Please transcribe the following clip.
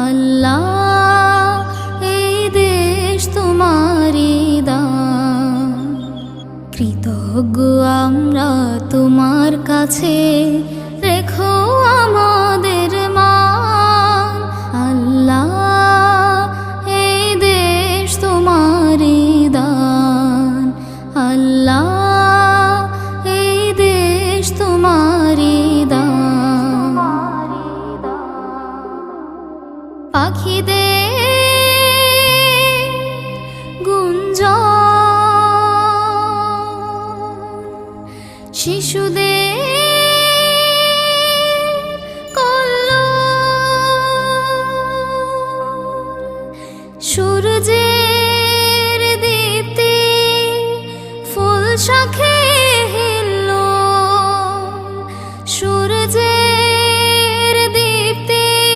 আল্লাহ এই দেশ তোমারই দান, কৃতজ্ঞ আমরা তোমার কাছে, রেখো আমাদের মান। আল্লাহ এই দেশ তোমারই দান, আল্লাহ এই দেশ তোমারই দান। পাখিদের গুঞ্জন, শিশুদের কল্লোল, সূর্যের